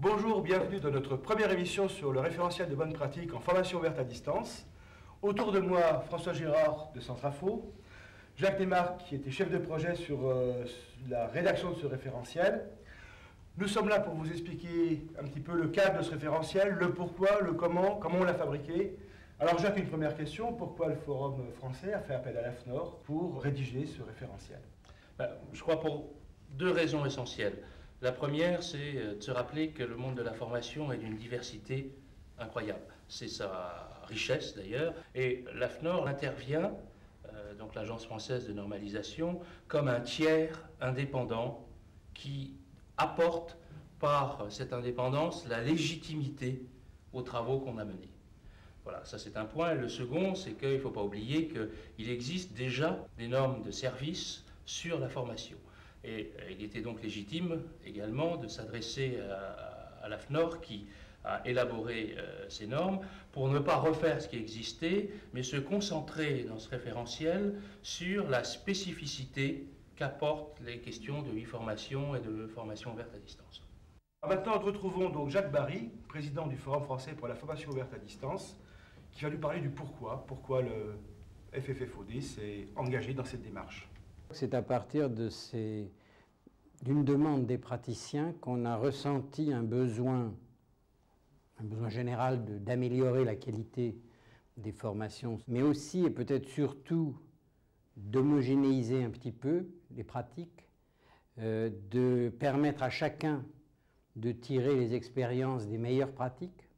Bonjour, bienvenue dans notre première émission sur le référentiel de bonne pratique en formation ouverte à distance. Autour de moi, François Girard de Centrafo, Jacques Desmarques qui était chef de projet sur la rédaction de ce référentiel. Nous sommes là pour vous expliquer un petit peu le cadre de ce référentiel, le pourquoi, le comment on l'a fabriqué. Alors Jacques, une première question, pourquoi le Forum français a fait appel à l'AFNOR pour rédiger ce référentiel? Je crois pour deux raisons essentielles. La première, c'est de se rappeler que le monde de la formation est d'une diversité incroyable. C'est sa richesse d'ailleurs. Et l'AFNOR intervient, donc l'Agence française de normalisation, comme un tiers indépendant qui apporte par cette indépendance la légitimité aux travaux qu'on a menés. Voilà, ça c'est un point. Le second, c'est qu'il ne faut pas oublier qu'il existe déjà des normes de service sur la formation. Et il était donc légitime également de s'adresser à l'AFNOR qui a élaboré ces normes pour ne pas refaire ce qui existait, mais se concentrer dans ce référentiel sur la spécificité qu'apportent les questions de e-formation et de formation ouverte à distance. Maintenant, nous retrouvons donc Jacques Barry, président du Forum français pour la formation ouverte à distance, qui va nous parler du pourquoi le FFFOD s'est engagé dans cette démarche. C'est à partir d'une demande des praticiens qu'on a ressenti un besoin général d'améliorer la qualité des formations, mais aussi et peut-être surtout d'homogénéiser un petit peu les pratiques, de permettre à chacun de tirer les expériences des meilleures pratiques,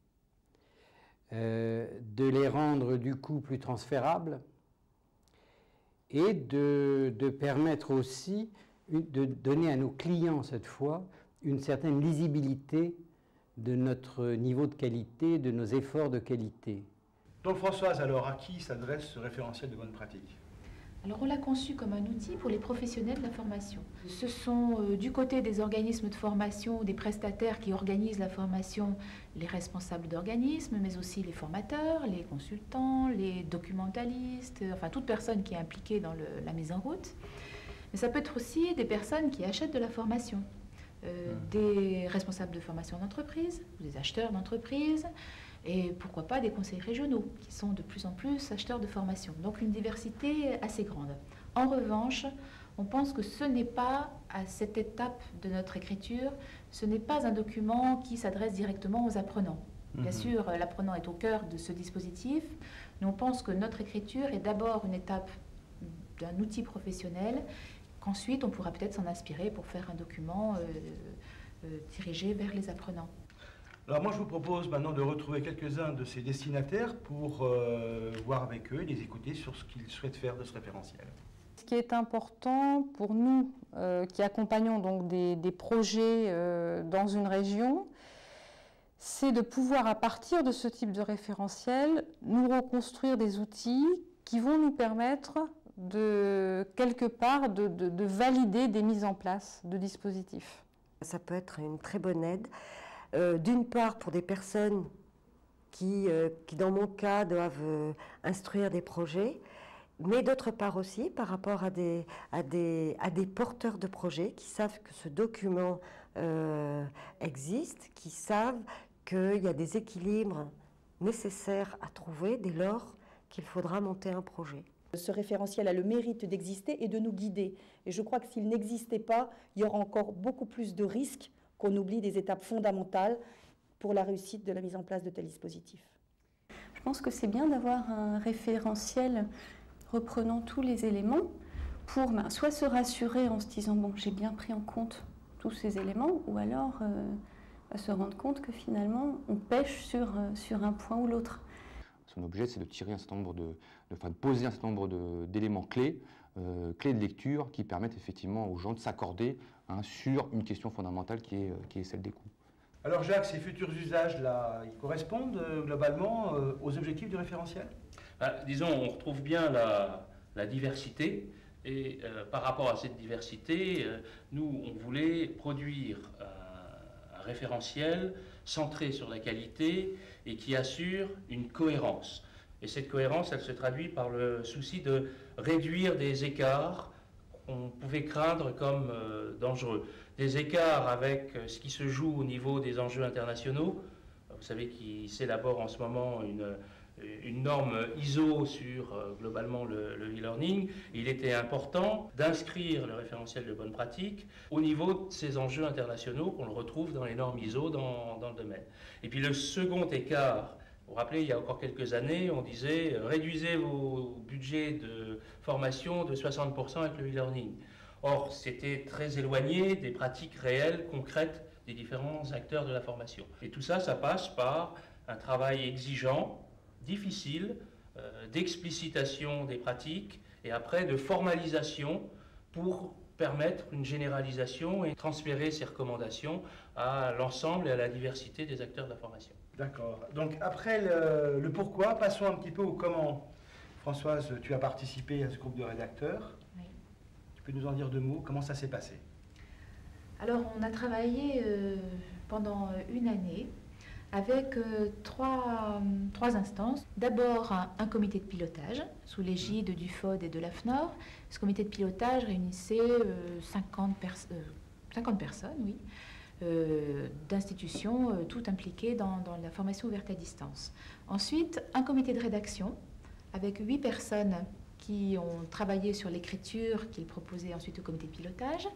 de les rendre du coup plus transférables, et de permettre aussi de donner à nos clients cette fois une certaine lisibilité de notre niveau de qualité, de nos efforts de qualité. Donc Françoise, alors à qui s'adresse ce référentiel de bonne pratique? Alors on l'a conçu comme un outil pour les professionnels de la formation. Ce sont du côté des organismes de formation, des prestataires qui organisent la formation, les responsables d'organismes, mais aussi les formateurs, les consultants, les documentalistes, enfin toute personne qui est impliquée dans la mise en route. Mais ça peut être aussi des personnes qui achètent de la formation, des responsables de formation d'entreprise, des acheteurs d'entreprise, et pourquoi pas des conseils régionaux qui sont de plus en plus acheteurs de formation. Donc une diversité assez grande. En revanche, on pense que ce n'est pas, à cette étape de notre écriture, ce n'est pas un document qui s'adresse directement aux apprenants. Bien sûr, l'apprenant est au cœur de ce dispositif, mais on pense que notre écriture est d'abord une étape d'un outil professionnel, qu'ensuite on pourra peut-être s'en inspirer pour faire un document dirigé vers les apprenants. Alors moi je vous propose maintenant de retrouver quelques-uns de ces destinataires pour voir avec eux et les écouter sur ce qu'ils souhaitent faire de ce référentiel. Ce qui est important pour nous qui accompagnons donc des projets dans une région, c'est de pouvoir à partir de ce type de référentiel nous reconstruire des outils qui vont nous permettre de quelque part de valider des mises en place de dispositifs. Ça peut être une très bonne aide. D'une part pour des personnes qui, dans mon cas, doivent instruire des projets, mais d'autre part aussi par rapport à des porteurs de projets qui savent que ce document existe, qui savent qu'il y a des équilibres nécessaires à trouver dès lors qu'il faudra monter un projet. Ce référentiel a le mérite d'exister et de nous guider. Et je crois que s'il n'existait pas, il y aura encore beaucoup plus de risques qu'on oublie des étapes fondamentales pour la réussite de la mise en place de tels dispositifs. Je pense que c'est bien d'avoir un référentiel reprenant tous les éléments pour soit se rassurer en se disant « bon, j'ai bien pris en compte tous ces éléments » ou alors se rendre compte que finalement on pêche sur un point ou l'autre. Son objet, c'est de tirer un certain nombre de poser un certain nombre d'éléments clés, clés de lecture qui permettent effectivement aux gens de s'accorder sur une question fondamentale qui est celle des coûts. Alors Jacques, ces futurs usages-là, ils correspondent globalement aux objectifs du référentiel? Disons, on retrouve bien la diversité et par rapport à cette diversité, nous, on voulait produire un référentiel centré sur la qualité et qui assure une cohérence. Et cette cohérence, elle se traduit par le souci de réduire des écarts on pouvait craindre comme dangereux. Des écarts avec ce qui se joue au niveau des enjeux internationaux. Vous savez qu'il s'élabore en ce moment une norme ISO sur globalement le e-learning. Il était important d'inscrire le référentiel de bonne pratique au niveau de ces enjeux internationaux qu'on le retrouve dans les normes ISO dans le domaine. Et puis le second écart, vous vous rappelez, il y a encore quelques années, on disait réduisez vos budgets de formation de 60% avec le e-learning. Or, c'était très éloigné des pratiques réelles, concrètes des différents acteurs de la formation. Et tout ça, ça passe par un travail exigeant, difficile, d'explicitation des pratiques et après de formalisation pour permettre une généralisation et transférer ces recommandations à l'ensemble et à la diversité des acteurs de la formation. D'accord. Donc après le pourquoi, passons un petit peu au comment. Françoise, tu as participé à ce groupe de rédacteurs. Oui. Tu peux nous en dire deux mots? Comment ça s'est passé? Alors, on a travaillé pendant une année avec trois instances. D'abord, un comité de pilotage sous l'égide du FOD et de l'AFNOR. Ce comité de pilotage réunissait 50 personnes, oui, d'institutions toutes impliquées dans la formation ouverte à distance. Ensuite, un comité de rédaction avec 8 personnes qui ont travaillé sur l'écriture qu'ils proposaient ensuite au comité de pilotage,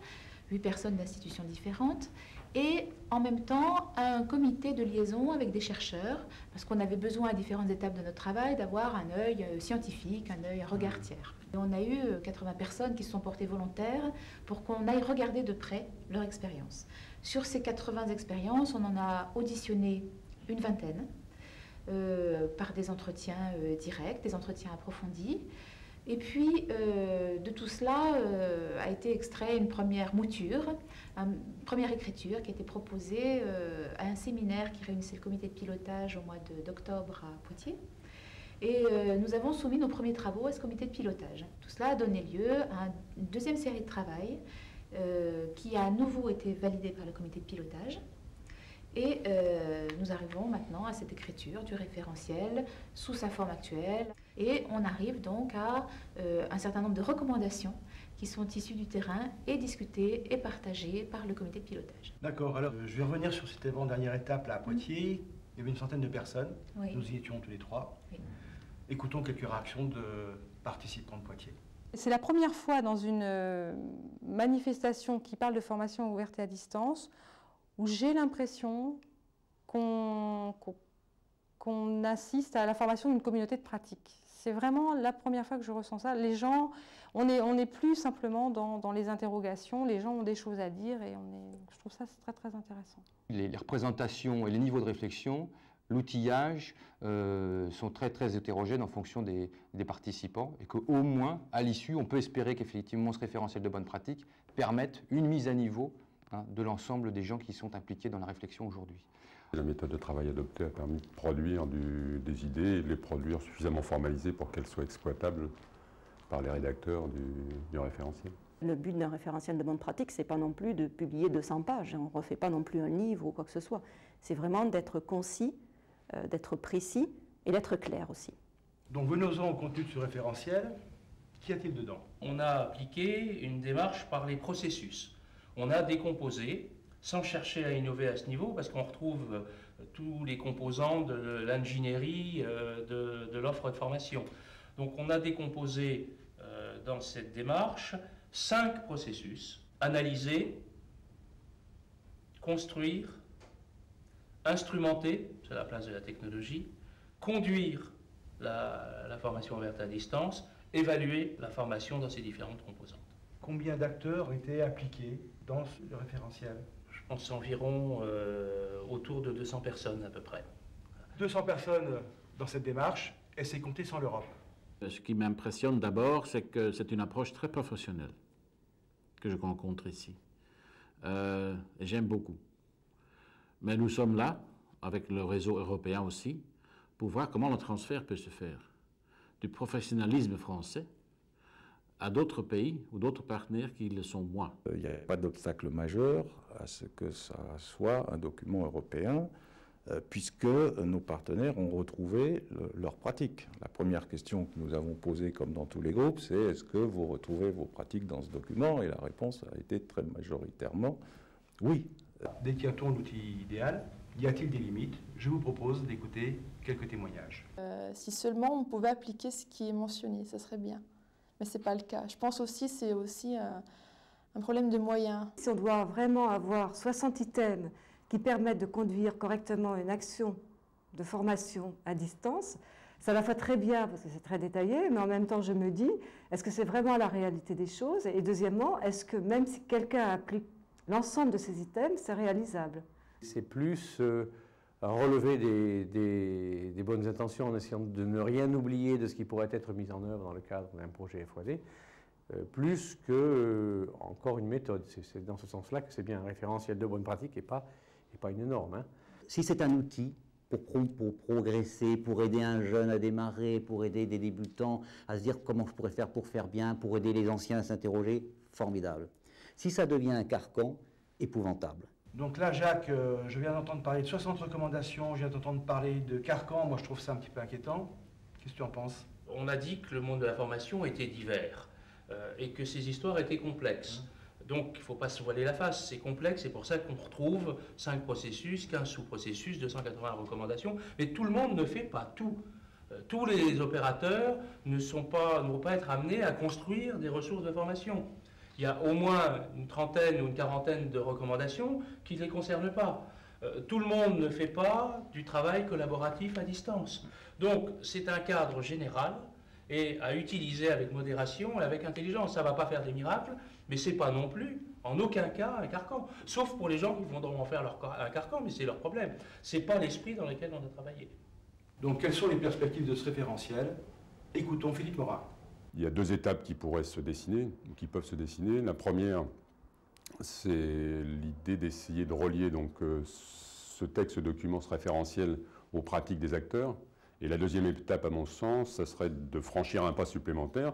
8 personnes d'institutions différentes, et en même temps un comité de liaison avec des chercheurs, parce qu'on avait besoin à différentes étapes de notre travail d'avoir un œil scientifique, un œil, un regard tiers. Et on a eu 80 personnes qui se sont portées volontaires pour qu'on aille regarder de près leur expérience. Sur ces 80 expériences, on en a auditionné une vingtaine par des entretiens directs, des entretiens approfondis. Et puis, de tout cela a été extrait une première mouture, une première écriture qui a été proposée à un séminaire qui réunissait le comité de pilotage au mois d'octobre à Poitiers. Et nous avons soumis nos premiers travaux à ce comité de pilotage. Tout cela a donné lieu à une deuxième série de travail qui a à nouveau été validée par le comité de pilotage. Et nous arrivons maintenant à cette écriture du référentiel sous sa forme actuelle. Et on arrive donc à un certain nombre de recommandations qui sont issues du terrain et discutées et partagées par le comité de pilotage. D'accord, alors je vais revenir sur cette avant-dernière étape là à Poitiers. Il y avait une centaine de personnes, Oui. Nous y étions tous les trois. Oui. Écoutons quelques réactions de participants de Poitiers. C'est la première fois dans une manifestation qui parle de formation ouverte et à distance où j'ai l'impression qu'on assiste à la formation d'une communauté de pratique. C'est vraiment la première fois que je ressens ça. Les gens, on n'est plus simplement dans les interrogations, les gens ont des choses à dire et je trouve ça très très intéressant. Les représentations et les niveaux de réflexion, l'outillage sont très très hétérogènes en fonction des participants et qu'au moins, à l'issue, on peut espérer qu'effectivement ce référentiel de bonne pratique permette une mise à niveau de l'ensemble des gens qui sont impliqués dans la réflexion aujourd'hui. La méthode de travail adoptée a permis de produire des idées et de les produire suffisamment formalisées pour qu'elles soient exploitables par les rédacteurs du référentiel. Le but d'un référentiel de bonne pratique, c'est pas non plus de publier 200 pages. On ne refait pas non plus un livre ou quoi que ce soit. C'est vraiment d'être concis, d'être précis et d'être clair aussi. Donc venons-en au contenu de ce référentiel. Qu'y a-t-il dedans? On a appliqué une démarche par les processus. On a décomposé, sans chercher à innover à ce niveau, parce qu'on retrouve tous les composants de l'ingénierie de l'offre de formation. Donc on a décomposé dans cette démarche 5 processus: analyser, construire, instrumenter, c'est la place de la technologie, conduire la formation ouverte à distance, évaluer la formation dans ses différentes composantes. Combien d'acteurs ont été impliqués dans le référentiel? Je pense environ autour de 200 personnes à peu près. 200 personnes dans cette démarche, et c'est compté sans l'Europe. Ce qui m'impressionne d'abord, c'est que c'est une approche très professionnelle que je rencontre ici. Et j'aime beaucoup. Mais nous sommes là, avec le réseau européen aussi, pour voir comment le transfert peut se faire du professionnalisme français à d'autres pays ou d'autres partenaires qui le sont moins. Il n'y a pas d'obstacle majeur à ce que ça soit un document européen puisque nos partenaires ont retrouvé leur pratique. La première question que nous avons posée, comme dans tous les groupes, c'est est-ce que vous retrouvez vos pratiques dans ce document? Et la réponse a été très majoritairement oui. Détient-on l'outil idéal? Y a-t-il des limites? Je vous propose d'écouter quelques témoignages. Si seulement on pouvait appliquer ce qui est mentionné, ça serait bien. Mais ce n'est pas le cas. Je pense aussi que c'est aussi un problème de moyens. Si on doit vraiment avoir 60 items qui permettent de conduire correctement une action de formation à distance, c'est à la fois très bien parce que c'est très détaillé, mais en même temps je me dis, est-ce que c'est vraiment la réalité des choses? Et deuxièmement, est-ce que même si quelqu'un applique l'ensemble de ces items, c'est réalisable? C'est plus relever des bonnes intentions en essayant de ne rien oublier de ce qui pourrait être mis en œuvre dans le cadre d'un projet FOD, plus que encore une méthode. C'est dans ce sens-là que c'est bien un référentiel de bonne pratique et pas une norme. Hein. Si c'est un outil pour progresser, pour aider un jeune à démarrer, pour aider des débutants à se dire comment je pourrais faire pour faire bien, pour aider les anciens à s'interroger, formidable. Si ça devient un carcan, épouvantable. Donc là, Jacques, je viens d'entendre parler de 60 recommandations, je viens d'entendre parler de carcan. Moi, je trouve ça un petit peu inquiétant. Qu'est-ce que tu en penses? On a dit que le monde de la formation était divers et que ces histoires étaient complexes. Donc, il ne faut pas se voiler la face, c'est complexe, c'est pour ça qu'on retrouve 5 processus, 15 sous-processus, 280 recommandations, mais tout le monde ne fait pas tout. Tous les opérateurs ne vont pas être amenés à construire des ressources de formation. Il y a au moins une trentaine ou une quarantaine de recommandations qui ne les concernent pas. Tout le monde ne fait pas du travail collaboratif à distance. Donc, c'est un cadre général et à utiliser avec modération et avec intelligence. Ça ne va pas faire des miracles, mais ce n'est pas non plus, en aucun cas, un carcan. Sauf pour les gens qui vont en faire un carcan, mais c'est leur problème. Ce n'est pas l'esprit dans lequel on a travaillé. Donc, quelles sont les perspectives de ce référentiel? Écoutons Philippe Morin. Il y a 2 étapes qui pourraient se dessiner, qui peuvent se dessiner. La première, c'est l'idée d'essayer de relier donc, ce texte, ce document, ce référentiel aux pratiques des acteurs. Et la deuxième étape, à mon sens, ça serait de franchir un pas supplémentaire,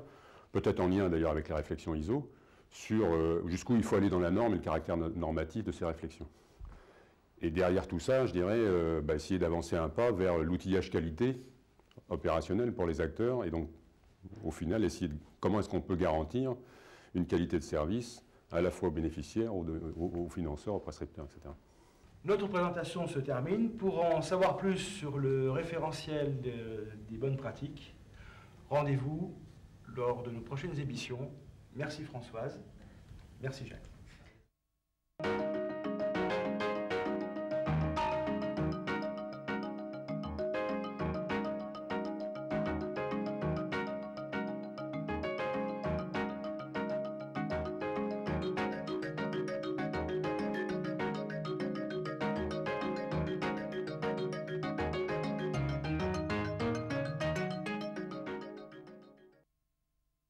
peut-être en lien d'ailleurs avec les réflexions ISO, sur jusqu'où il faut aller dans la norme et le caractère normatif de ces réflexions. Et derrière tout ça, je dirais, essayer d'avancer un pas vers l'outillage qualité opérationnel pour les acteurs, et donc, au final, essayer de comment est-ce qu'on peut garantir une qualité de service à la fois aux bénéficiaires, aux financeurs, aux prescripteurs, etc. Notre présentation se termine. Pour en savoir plus sur le référentiel des bonnes pratiques, rendez-vous lors de nos prochaines émissions. Merci Françoise. Merci Jacques.